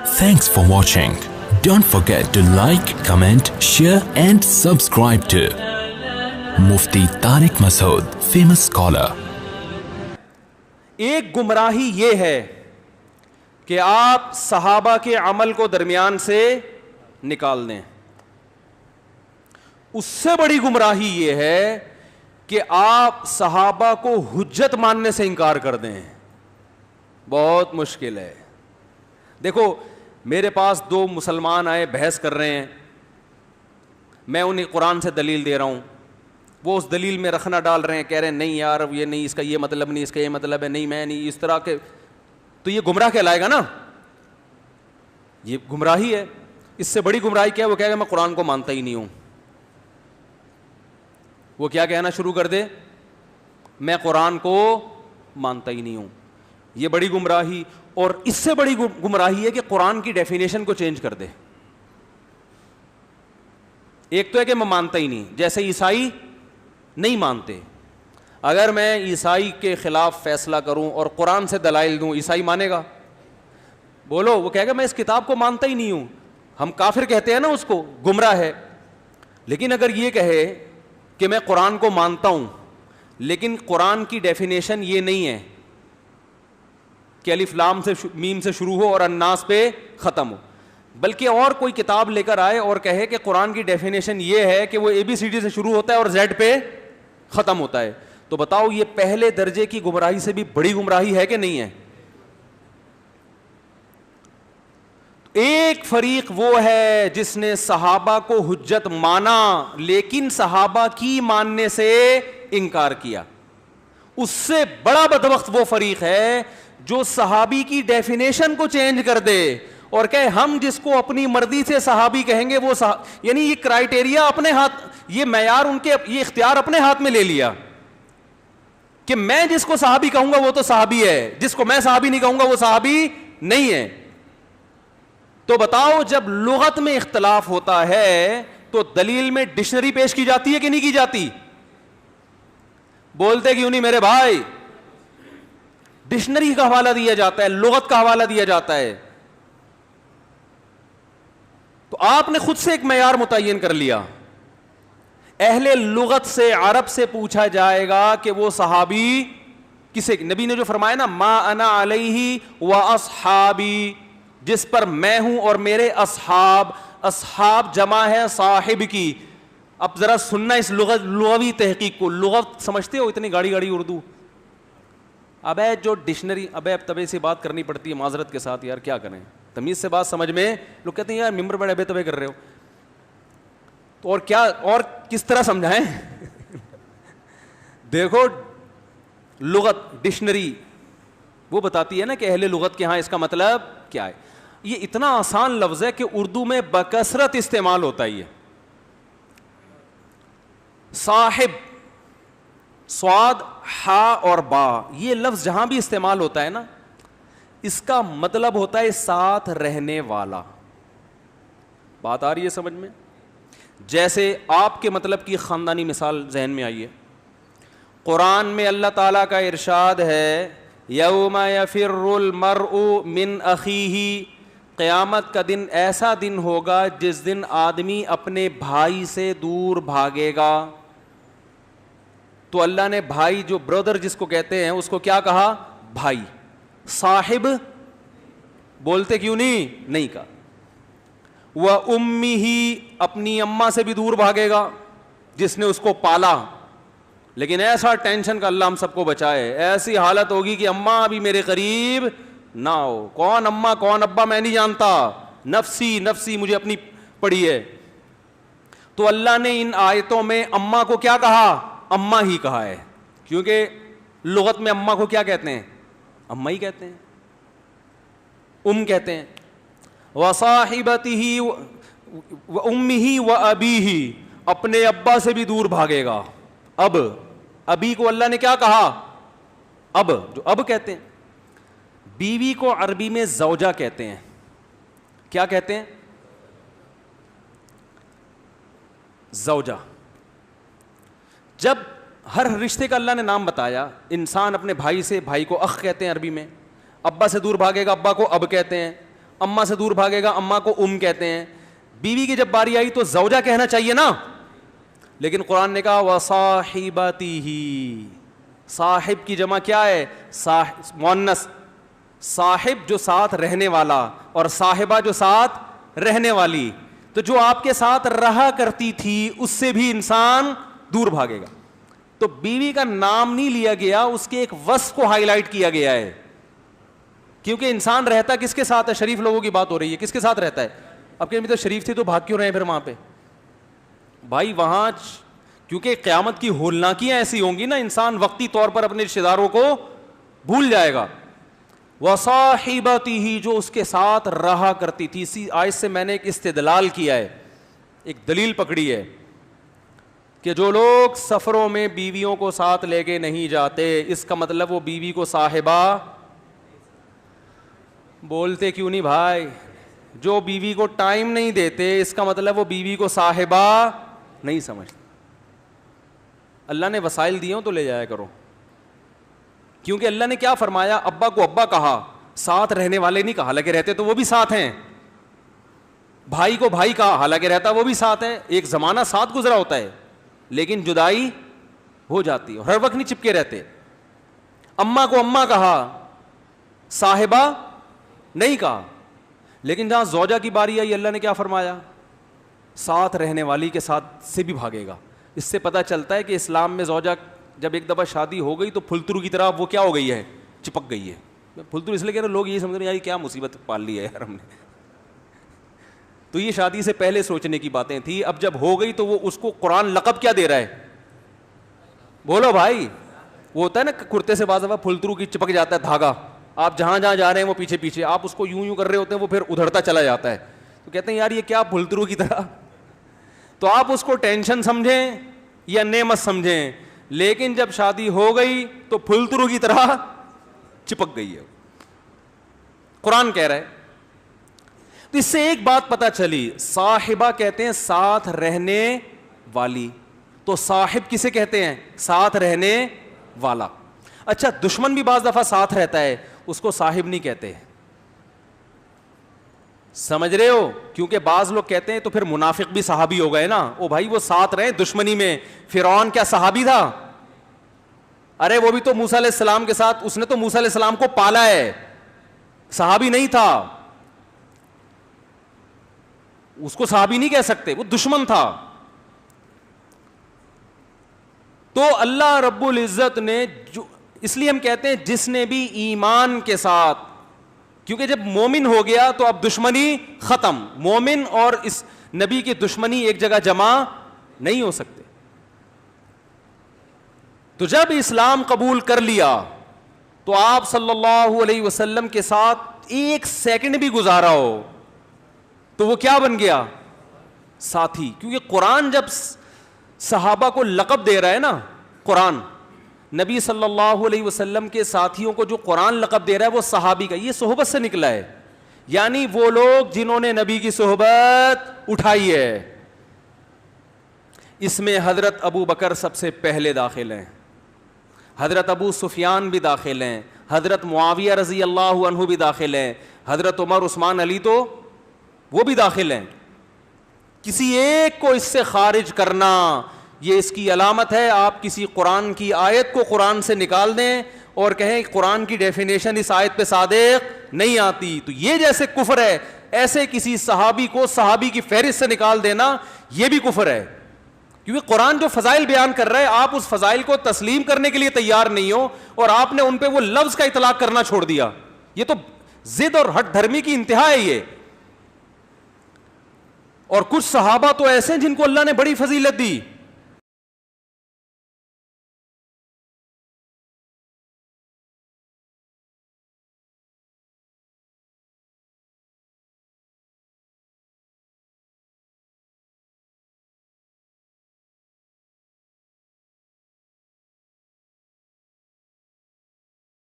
Thanks for watching. Don't forget to like, comment, share and subscribe to Mufti Tariq Masood, famous scholar. ایک گمراہی یہ ہے کہ آپ صحابہ کے عمل کو درمیان سے نکال دیں. اس سے بڑی گمراہی یہ ہے کہ آپ صحابہ کو حجت ماننے سے انکار کر دیں. بہت مشکل ہے. دیکھو میرے پاس دو مسلمان آئے, بحث کر رہے ہیں, میں انہیں قرآن سے دلیل دے رہا ہوں, وہ اس دلیل میں رکھنا ڈال رہے ہیں, کہہ رہے ہیں نہیں یار یہ نہیں, اس کا یہ مطلب نہیں, اس کا یہ مطلب ہے, نہیں میں نہیں, اس طرح کے, تو یہ گمراہ کہلائے گا نا, یہ گمراہی ہے. اس سے بڑی گمراہی کیا ہے؟ وہ کہے گا میں قرآن کو مانتا ہی نہیں ہوں. وہ کیا کہنا شروع کر دے؟ میں قرآن کو مانتا ہی نہیں ہوں. یہ بڑی گمراہی. اور اس سے بڑی گمراہی ہے کہ قرآن کی ڈیفینیشن کو چینج کر دے. ایک تو ہے کہ میں مانتا ہی نہیں, جیسے عیسائی نہیں مانتے. اگر میں عیسائی کے خلاف فیصلہ کروں اور قرآن سے دلائل دوں, عیسائی مانے گا؟ بولو. وہ کہے گا میں اس کتاب کو مانتا ہی نہیں ہوں. ہم کافر کہتے ہیں نا اس کو, گمراہ ہے. لیکن اگر یہ کہے کہ میں قرآن کو مانتا ہوں لیکن قرآن کی ڈیفینیشن یہ نہیں ہے کہ الف لام سے میم سے شروع ہو اور الناس پہ ختم ہو, بلکہ اور کوئی کتاب لے کر آئے اور کہے کہ قرآن کی ڈیفینیشن یہ ہے کہ وہ ABCD سے شروع ہوتا ہے اور Z پہ ختم ہوتا ہے, تو بتاؤ یہ پہلے درجے کی گمراہی سے بھی بڑی گمراہی ہے کہ نہیں ہے؟ ایک فریق وہ ہے جس نے صحابہ کو حجت مانا لیکن صحابہ کی ماننے سے انکار کیا. اس سے بڑا بدبخت وہ فریق ہے جو صحابی کی ڈیفینیشن کو چینج کر دے اور کہے ہم جس کو اپنی مرضی سے صحابی کہیں گے وہ یعنی یہ کرائٹیریا اپنے ہاتھ, یہ معیار ان کے, یہ اختیار اپنے ہاتھ میں لے لیا کہ میں جس کو صحابی کہوں گا وہ تو صحابی ہے, جس کو میں صحابی نہیں کہوں گا وہ صحابی نہیں ہے. تو بتاؤ جب لغت میں اختلاف ہوتا ہے تو دلیل میں ڈکشنری پیش کی جاتی ہے کہ نہیں کی جاتی؟ بولتے کیوں نہیں میرے بھائی؟ ڈکشنری کا حوالہ دیا جاتا ہے, لغت کا حوالہ دیا جاتا ہے. تو آپ نے خود سے ایک معیار متعین کر لیا. اہل لغت سے, عرب سے پوچھا جائے گا کہ وہ صحابی کسے, نبی نے جو فرمایا نا ما انا علیہ و اصحابی, جس پر میں ہوں اور میرے اصحاب, اصحاب جمع ہے صاحب کی. اب ذرا سننا اس لغوی تحقیق کو. لغت سمجھتے ہو اتنی گاڑی گاڑی اردو؟ اب جو ڈکشنری, اب تبے سے بات کرنی پڑتی ہے معذرت کے ساتھ, یار کیا کریں, تمیز سے بات سمجھ میں. لوگ کہتے ہیں یار ممبر بڑے ابے تبے کر رہے ہو, تو اور کیا اور کس طرح سمجھائیں؟ دیکھو لغت ڈکشنری وہ بتاتی ہے نا کہ اہل لغت کے ہاں اس کا مطلب کیا ہے. یہ اتنا آسان لفظ ہے کہ اردو میں بکثرت استعمال ہوتا ہی ہے. صاحب, صاد, ہا اور با, یہ لفظ جہاں بھی استعمال ہوتا ہے نا اس کا مطلب ہوتا ہے ساتھ رہنے والا. بات آ رہی ہے سمجھ میں؟ جیسے آپ کے مطلب کی خاندانی مثال ذہن میں آئی ہے. قرآن میں اللہ تعالیٰ کا ارشاد ہے یوم یفر المرء من اخیہ, قیامت کا دن ایسا دن ہوگا جس دن آدمی اپنے بھائی سے دور بھاگے گا. تو اللہ نے بھائی, جو برادر جس کو کہتے ہیں, اس کو کیا کہا؟ بھائی. صاحب بولتے کیوں نہیں کہا. وَأُمِّهِ, اپنی اماں سے بھی دور بھاگے گا جس نے اس کو پالا. لیکن ایسا ٹینشن کا اللہ ہم سب کو بچائے, ایسی حالت ہوگی کہ اماں ابھی میرے قریب نہ ہو. کون اماں کون ابا میں نہیں جانتا, نفسی نفسی مجھے اپنی پڑی ہے. تو اللہ نے ان آیتوں میں اماں کو کیا کہا؟ اماں ہی کہا ہے, کیونکہ لغت میں اماں کو کیا کہتے ہیں؟ اماں ہی کہتے ہیں, کہتے ہیں. وصاحبتہ وامہ وابیہ, اپنے ابا سے بھی دور بھاگے گا. اب ابی کو اللہ نے کیا کہا؟ اب, جو اب کہتے ہیں. بیوی کو عربی میں زوجہ کہتے ہیں. کیا کہتے ہیں؟ زوجہ. جب ہر رشتے کا اللہ نے نام بتایا, انسان اپنے بھائی سے, بھائی کو اخ کہتے ہیں عربی میں, ابا سے دور بھاگے گا ابا کو اب کہتے ہیں, اماں سے دور بھاگے گا, اماں کو کہتے ہیں. بیوی کی جب باری آئی تو زوجہ کہنا چاہیے نا, لیکن قرآن نے کہا وصاحبتہ. صاحب کی جمع کیا ہے؟ مؤنث. صاحب جو ساتھ رہنے والا, اور صاحبہ جو ساتھ رہنے والی. تو جو آپ کے ساتھ رہا کرتی تھی اس سے بھی انسان دور بھاگے گا. تو بیوی کا نام نہیں لیا گیا, اس کے ایک وصف کو ہائی لائٹ کیا گیا ہے, کیونکہ انسان رہتا کس کے ساتھ ہے؟ شریف لوگوں کی بات ہو رہی ہے, کس کے ساتھ رہتا ہے؟ اب کہ تو شریف تھی تو بھاگ کیوں رہے ہیں پھر وہاں پہ؟ بھائی وہاں کیونکہ قیامت کی ہولناکیاں ایسی ہوں گی نا, انسان وقتی طور پر اپنے رشتے داروں کو بھول جائے گا. وصاحبتہ, جو اس کے ساتھ رہا کرتی تھی. اسی آیت سے میں نے ایک استدلال کیا ہے, ایک دلیل پکڑی ہے کہ جو لوگ سفروں میں بیویوں کو ساتھ لے کے نہیں جاتے, اس کا مطلب وہ بیوی کو صاحبہ. بولتے کیوں نہیں بھائی؟ جو بیوی کو ٹائم نہیں دیتے اس کا مطلب وہ بیوی کو صاحبہ نہیں سمجھتے. اللہ نے وسائل دیے ہوں تو لے جایا کرو, کیونکہ اللہ نے کیا فرمایا؟ ابا کو ابا کہا, ساتھ رہنے والے نہیں کہا, حالانکہ رہتے تو وہ بھی ساتھ ہیں. بھائی کو بھائی کہا, حالانکہ رہتا وہ بھی ساتھ ہے. ایک زمانہ ساتھ گزرا ہوتا ہے لیکن جدائی ہو جاتی ہے, ہر وقت نہیں چپکے رہتے. اماں کو اماں کہا, صاحبہ نہیں کہا. لیکن جہاں زوجہ کی باری آئی اللہ نے کیا فرمایا؟ ساتھ رہنے والی کے ساتھ سے بھی بھاگے گا. اس سے پتہ چلتا ہے کہ اسلام میں زوجہ جب ایک دفعہ شادی ہو گئی تو پھلترو کی طرح وہ کیا ہو گئی ہے؟ چپک گئی ہے. پھلترو اس لیے کہ لوگ یہ سمجھ رہے ہیں یار کیا مصیبت پال لی ہے یار ہم نے. تو یہ شادی سے پہلے سوچنے کی باتیں تھی. اب جب ہو گئی تو وہ اس کو قرآن لقب کیا دے رہا ہے؟ بولو بھائی. وہ ہوتا ہے نا کرتے سے بعض دفعہ پھلترو کی چپک جاتا ہے دھاگا, آپ جہاں جہاں جا رہے ہیں وہ پیچھے پیچھے, آپ اس کو یوں کر رہے ہوتے ہیں وہ پھر ادھرتا چلا جاتا ہے. تو کہتے ہیں یار یہ کیا پھلترو کی طرح. تو آپ اس کو ٹینشن سمجھیں یا نعمت سمجھیں, لیکن جب شادی ہو گئی تو پھلترو کی طرح چپک گئی ہے. قرآن کہہ رہا ہے. تو اس سے ایک بات پتہ چلی, صاحبہ کہتے ہیں ساتھ رہنے والی, تو صاحب کسے کہتے ہیں؟ ساتھ رہنے والا. اچھا دشمن بھی بعض دفعہ ساتھ رہتا ہے, اس کو صاحب نہیں کہتے. سمجھ رہے ہو؟ کیونکہ بعض لوگ کہتے ہیں تو پھر منافق بھی صحابی ہو گئے نا. او بھائی وہ ساتھ رہے دشمنی میں. فرعون کیا صحابی تھا؟ ارے وہ بھی تو موسیٰ علیہ السلام کے ساتھ, اس نے تو موسیٰ علیہ السلام کو پالا ہے, صحابی نہیں تھا. اس کو صحابی نہیں کہہ سکتے, وہ دشمن تھا. تو اللہ رب العزت نے اس لیے ہم کہتے ہیں جس نے بھی ایمان کے ساتھ, کیونکہ جب مومن ہو گیا تو اب دشمنی ختم. مومن اور اس نبی کی دشمنی ایک جگہ جمع نہیں ہو سکتے. تو جب اسلام قبول کر لیا تو آپ صلی اللہ علیہ وسلم کے ساتھ ایک سیکنڈ بھی گزارا ہو تو وہ کیا بن گیا؟ ساتھی. کیونکہ قرآن جب صحابہ کو لقب دے رہا ہے نا, قرآن نبی صلی اللہ علیہ وسلم کے ساتھیوں کو جو قرآن لقب دے رہا ہے وہ صحابی کا, یہ صحبت سے نکلا ہے. یعنی وہ لوگ جنہوں نے نبی کی صحبت اٹھائی ہے. اس میں حضرت ابو بکر سب سے پہلے داخل ہیں, حضرت ابو سفیان بھی داخل ہیں, حضرت معاویہ رضی اللہ عنہ بھی داخل ہیں, حضرت عمر عثمان علی تو وہ بھی داخل ہیں. کسی ایک کو اس سے خارج کرنا یہ اس کی علامت ہے. آپ کسی قرآن کی آیت کو قرآن سے نکال دیں اور کہیں قرآن کی ڈیفینیشن اس آیت پہ صادق نہیں آتی, تو یہ جیسے کفر ہے, ایسے کسی صحابی کو صحابی کی فہرست سے نکال دینا یہ بھی کفر ہے. کیونکہ قرآن جو فضائل بیان کر رہا ہے آپ اس فضائل کو تسلیم کرنے کے لیے تیار نہیں ہو اور آپ نے ان پہ وہ لفظ کا اطلاق کرنا چھوڑ دیا. یہ تو ضد اور ہٹ دھرمی کی انتہا ہے یہ. اور کچھ صحابہ تو ایسے ہیں جن کو اللہ نے بڑی فضیلت دی.